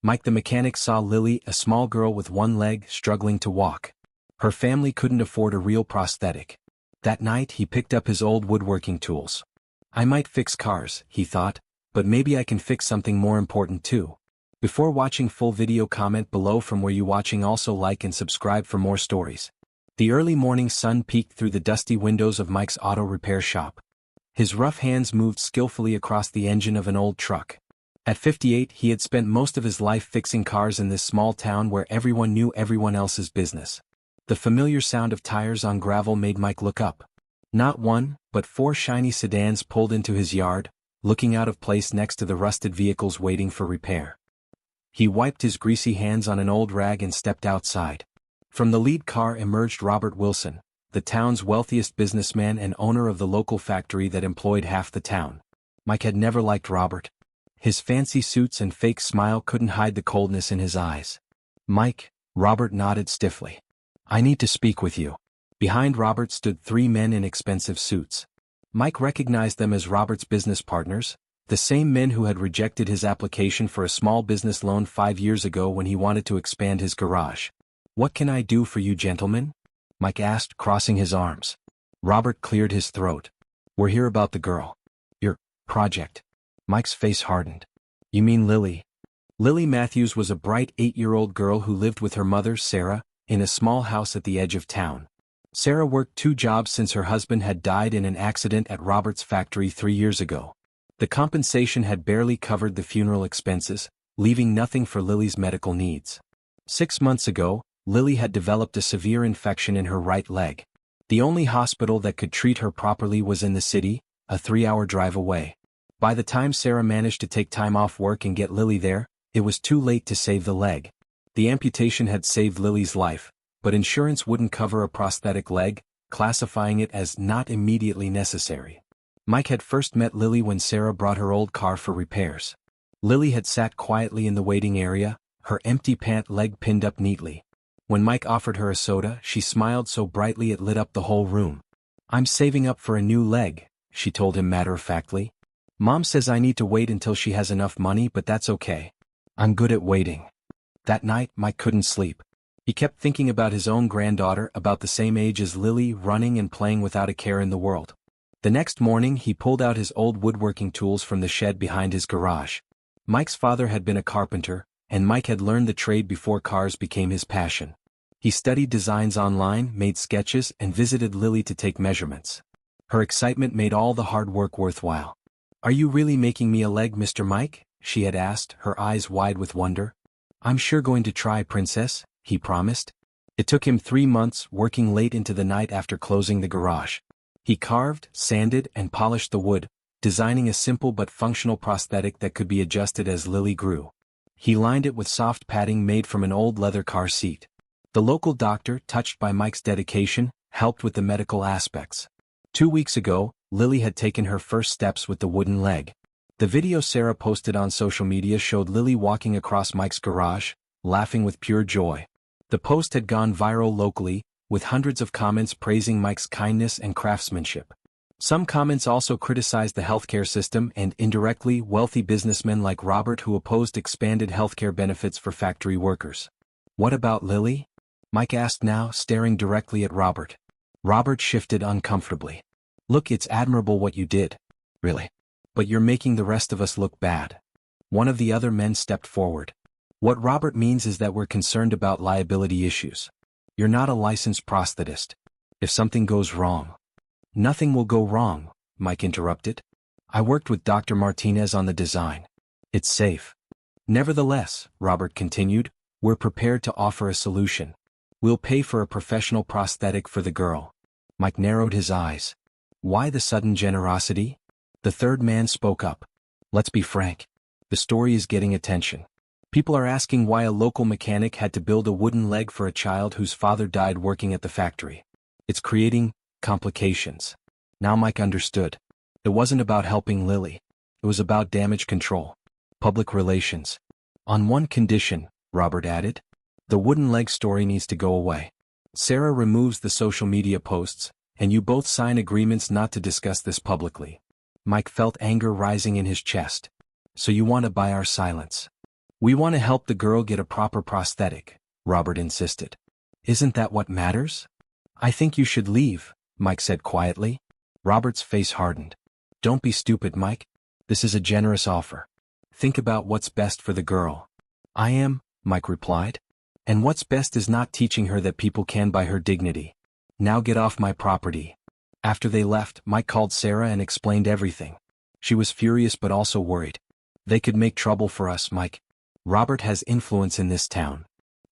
Mike the mechanic saw Lily, a small girl with one leg, struggling to walk. Her family couldn't afford a real prosthetic. That night he picked up his old woodworking tools. I might fix cars, he thought, but maybe I can fix something more important too. Before watching full video, comment below from where you watching, also like and subscribe for more stories. The early morning sun peeked through the dusty windows of Mike's auto repair shop. His rough hands moved skillfully across the engine of an old truck. At 58 he had spent most of his life fixing cars in this small town where everyone knew everyone else's business. The familiar sound of tires on gravel made Mike look up. Not one, but 4 shiny sedans pulled into his yard, looking out of place next to the rusted vehicles waiting for repair. He wiped his greasy hands on an old rag and stepped outside. From the lead car emerged Robert Wilson, the town's wealthiest businessman and owner of the local factory that employed half the town. Mike had never liked Robert. His fancy suits and fake smile couldn't hide the coldness in his eyes. "Mike," Robert nodded stiffly. "I need to speak with you." Behind Robert stood 3 men in expensive suits. Mike recognized them as Robert's business partners, the same men who had rejected his application for a small business loan 5 years ago when he wanted to expand his garage. "What can I do for you, gentlemen?" Mike asked, crossing his arms. Robert cleared his throat. "We're here about the girl. Your project." Mike's face hardened. "You mean Lily?" Lily Matthews was a bright 8-year-old girl who lived with her mother, Sarah, in a small house at the edge of town. Sarah worked 2 jobs since her husband had died in an accident at Robert's factory 3 years ago. The compensation had barely covered the funeral expenses, leaving nothing for Lily's medical needs. 6 months ago, Lily had developed a severe infection in her right leg. The only hospital that could treat her properly was in the city, a 3-hour drive away. By the time Sarah managed to take time off work and get Lily there, it was too late to save the leg. The amputation had saved Lily's life, but insurance wouldn't cover a prosthetic leg, classifying it as not immediately necessary. Mike had first met Lily when Sarah brought her old car for repairs. Lily had sat quietly in the waiting area, her empty pant leg pinned up neatly. When Mike offered her a soda, she smiled so brightly it lit up the whole room. "I'm saving up for a new leg," she told him matter-of-factly. "Mom says I need to wait until she has enough money, but that's okay. I'm good at waiting." That night, Mike couldn't sleep. He kept thinking about his own granddaughter, about the same age as Lily, running and playing without a care in the world. The next morning he pulled out his old woodworking tools from the shed behind his garage. Mike's father had been a carpenter, and Mike had learned the trade before cars became his passion. He studied designs online, made sketches, and visited Lily to take measurements. Her excitement made all the hard work worthwhile. "Are you really making me a leg, Mr. Mike?" she had asked, her eyes wide with wonder. "I'm sure going to try, Princess," he promised. It took him 3 months, working late into the night after closing the garage. He carved, sanded, and polished the wood, designing a simple but functional prosthetic that could be adjusted as Lily grew. He lined it with soft padding made from an old leather car seat. The local doctor, touched by Mike's dedication, helped with the medical aspects. 2 weeks ago, Lily had taken her first steps with the wooden leg. The video Sarah posted on social media showed Lily walking across Mike's garage, laughing with pure joy. The post had gone viral locally, with hundreds of comments praising Mike's kindness and craftsmanship. Some comments also criticized the healthcare system and, indirectly, wealthy businessmen like Robert who opposed expanded healthcare benefits for factory workers. "What about Lily?" Mike asked now, staring directly at Robert. Robert shifted uncomfortably. "Look, it's admirable what you did. Really. But you're making the rest of us look bad." One of the other men stepped forward. "What Robert means is that we're concerned about liability issues. You're not a licensed prosthetist. If something goes wrong—" "Nothing will go wrong," Mike interrupted. "I worked with Dr. Martinez on the design. It's safe." "Nevertheless," Robert continued, "we're prepared to offer a solution. We'll pay for a professional prosthetic for the girl." Mike narrowed his eyes. Why the sudden generosity? The third man spoke up. "Let's be frank. The story is getting attention. People are asking why a local mechanic had to build a wooden leg for a child whose father died working at the factory. It's creating complications." Now Mike understood. It wasn't about helping Lily. It was about damage control. Public relations. "On one condition," Robert added. "The wooden leg story needs to go away. Sarah removes the social media posts, and you both sign agreements not to discuss this publicly." Mike felt anger rising in his chest. "So you want to buy our silence?" We want to help the girl get a proper prosthetic, Robert insisted. Isn't that what matters? I think you should leave, Mike said quietly. Robert's face hardened. Don't be stupid, Mike. This is a generous offer. Think about what's best for the girl. I am, Mike replied. And what's best is not teaching her that people can buy her dignity. Now get off my property. After they left, Mike called Sarah and explained everything. She was furious but also worried. They could make trouble for us, Mike. Robert has influence in this town.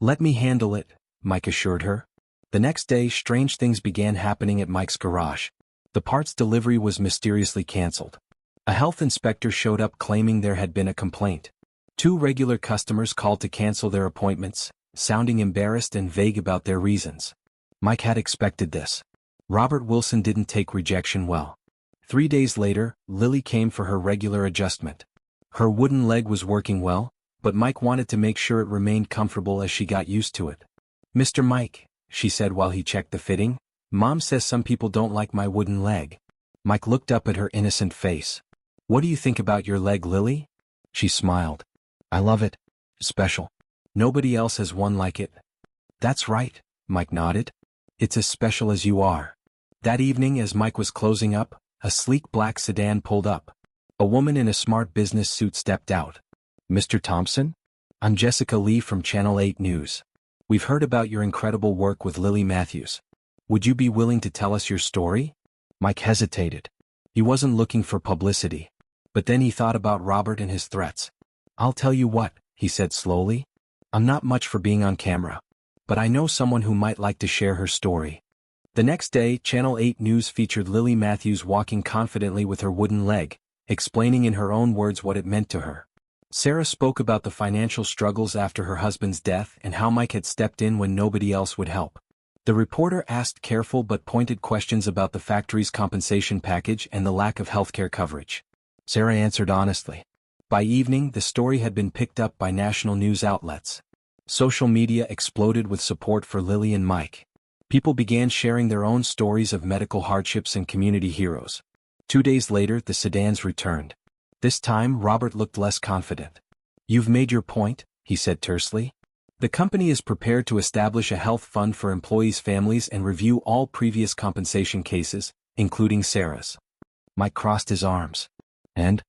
Let me handle it, Mike assured her. The next day, strange things began happening at Mike's garage. The parts delivery was mysteriously canceled. A health inspector showed up claiming there had been a complaint. 2 regular customers called to cancel their appointments, sounding embarrassed and vague about their reasons. Mike had expected this. Robert Wilson didn't take rejection well. 3 days later, Lily came for her regular adjustment. Her wooden leg was working well, but Mike wanted to make sure it remained comfortable as she got used to it. Mr. Mike, she said while he checked the fitting, Mom says some people don't like my wooden leg. Mike looked up at her innocent face. What do you think about your leg, Lily? She smiled. I love it. Special. Nobody else has one like it. That's right, Mike nodded. It's as special as you are. That evening, as Mike was closing up, a sleek black sedan pulled up. A woman in a smart business suit stepped out. Mr. Thompson? I'm Jessica Lee from Channel 8 News. We've heard about your incredible work with Lily Matthews. Would you be willing to tell us your story? Mike hesitated. He wasn't looking for publicity. But then he thought about Robert and his threats. I'll tell you what, he said slowly. I'm not much for being on camera. But I know someone who might like to share her story. The next day, Channel 8 News featured Lily Matthews walking confidently with her wooden leg, explaining in her own words what it meant to her. Sarah spoke about the financial struggles after her husband's death and how Mike had stepped in when nobody else would help. The reporter asked careful but pointed questions about the factory's compensation package and the lack of healthcare coverage. Sarah answered honestly. By evening, the story had been picked up by national news outlets. Social media exploded with support for Lily and Mike. People began sharing their own stories of medical hardships and community heroes. 2 days later, the Sedans returned. This time, Robert looked less confident. You've made your point, he said tersely. The company is prepared to establish a health fund for employees' families and review all previous compensation cases, including Sarah's. Mike crossed his arms. And?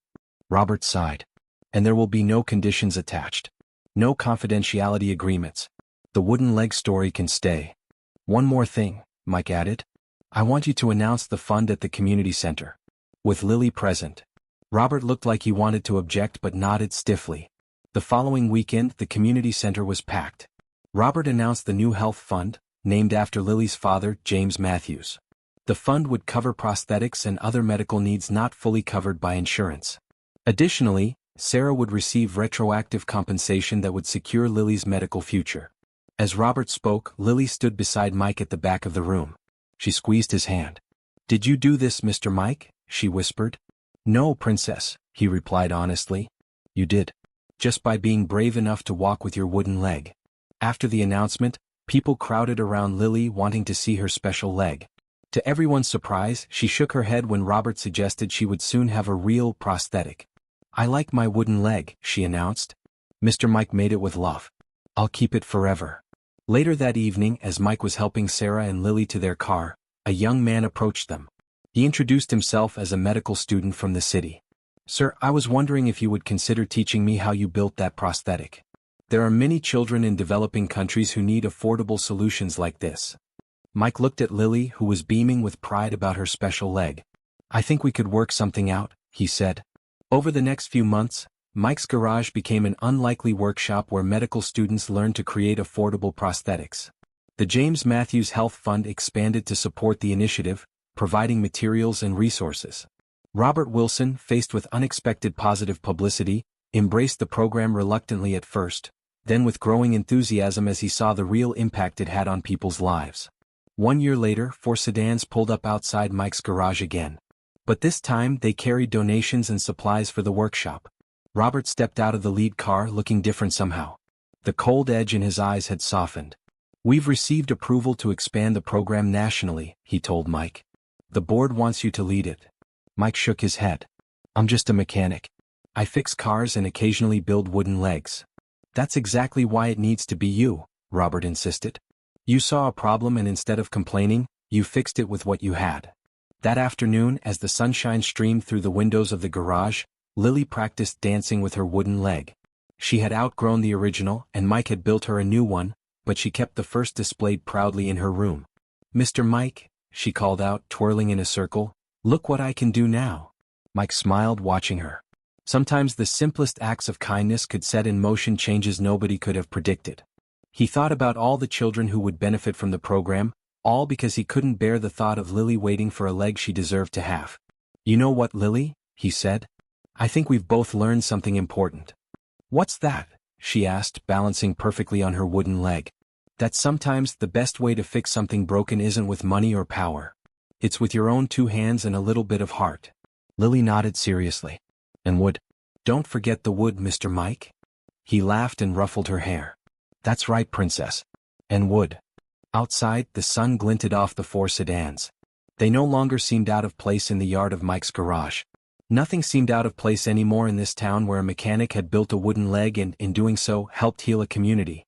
Robert sighed. And there will be no conditions attached. No confidentiality agreements. The wooden leg story can stay. One more thing, Mike added. I want you to announce the fund at the community center. With Lily present. Robert looked like he wanted to object but nodded stiffly. The following weekend, the community center was packed. Robert announced the new health fund, named after Lily's father, James Matthews. The fund would cover prosthetics and other medical needs not fully covered by insurance. Additionally, Sarah would receive retroactive compensation that would secure Lily's medical future. As Robert spoke, Lily stood beside Mike at the back of the room. She squeezed his hand. Did you do this, Mr. Mike? She whispered. No, princess, he replied honestly. You did. Just by being brave enough to walk with your wooden leg. After the announcement, people crowded around Lily wanting to see her special leg. To everyone's surprise, she shook her head when Robert suggested she would soon have a real prosthetic. I like my wooden leg, she announced. Mr. Mike made it with love. I'll keep it forever. Later that evening, as Mike was helping Sarah and Lily to their car, a young man approached them. He introduced himself as a medical student from the city. Sir, I was wondering if you would consider teaching me how you built that prosthetic. There are many children in developing countries who need affordable solutions like this. Mike looked at Lily, who was beaming with pride about her special leg. I think we could work something out, he said. Over the next few months, Mike's garage became an unlikely workshop where medical students learned to create affordable prosthetics. The James Matthews Health Fund expanded to support the initiative, providing materials and resources. Robert Wilson, faced with unexpected positive publicity, embraced the program reluctantly at first, then with growing enthusiasm as he saw the real impact it had on people's lives. 1 year later, 4 sedans pulled up outside Mike's garage again. But this time they carried donations and supplies for the workshop. Robert stepped out of the lead car looking different somehow. The cold edge in his eyes had softened. We've received approval to expand the program nationally, he told Mike. The board wants you to lead it. Mike shook his head. I'm just a mechanic. I fix cars and occasionally build wooden legs. That's exactly why it needs to be you, Robert insisted. You saw a problem and instead of complaining, you fixed it with what you had. That afternoon, as the sunshine streamed through the windows of the garage, Lily practiced dancing with her wooden leg. She had outgrown the original and Mike had built her a new one, but she kept the first displayed proudly in her room. "Mr. Mike," she called out, twirling in a circle, "look what I can do now." Mike smiled, watching her. Sometimes the simplest acts of kindness could set in motion changes nobody could have predicted. He thought about all the children who would benefit from the program, all because he couldn't bear the thought of Lily waiting for a leg she deserved to have. "You know what, Lily?" he said. "I think we've both learned something important." "What's that?" she asked, balancing perfectly on her wooden leg. "That sometimes the best way to fix something broken isn't with money or power. It's with your own 2 hands and a little bit of heart." Lily nodded seriously. "And wood? Don't forget the wood, Mr. Mike." He laughed and ruffled her hair. "That's right, princess. And wood." Outside, the sun glinted off the 4 sedans. They no longer seemed out of place in the yard of Mike's garage. Nothing seemed out of place anymore in this town where a mechanic had built a wooden leg and, in doing so, helped heal a community.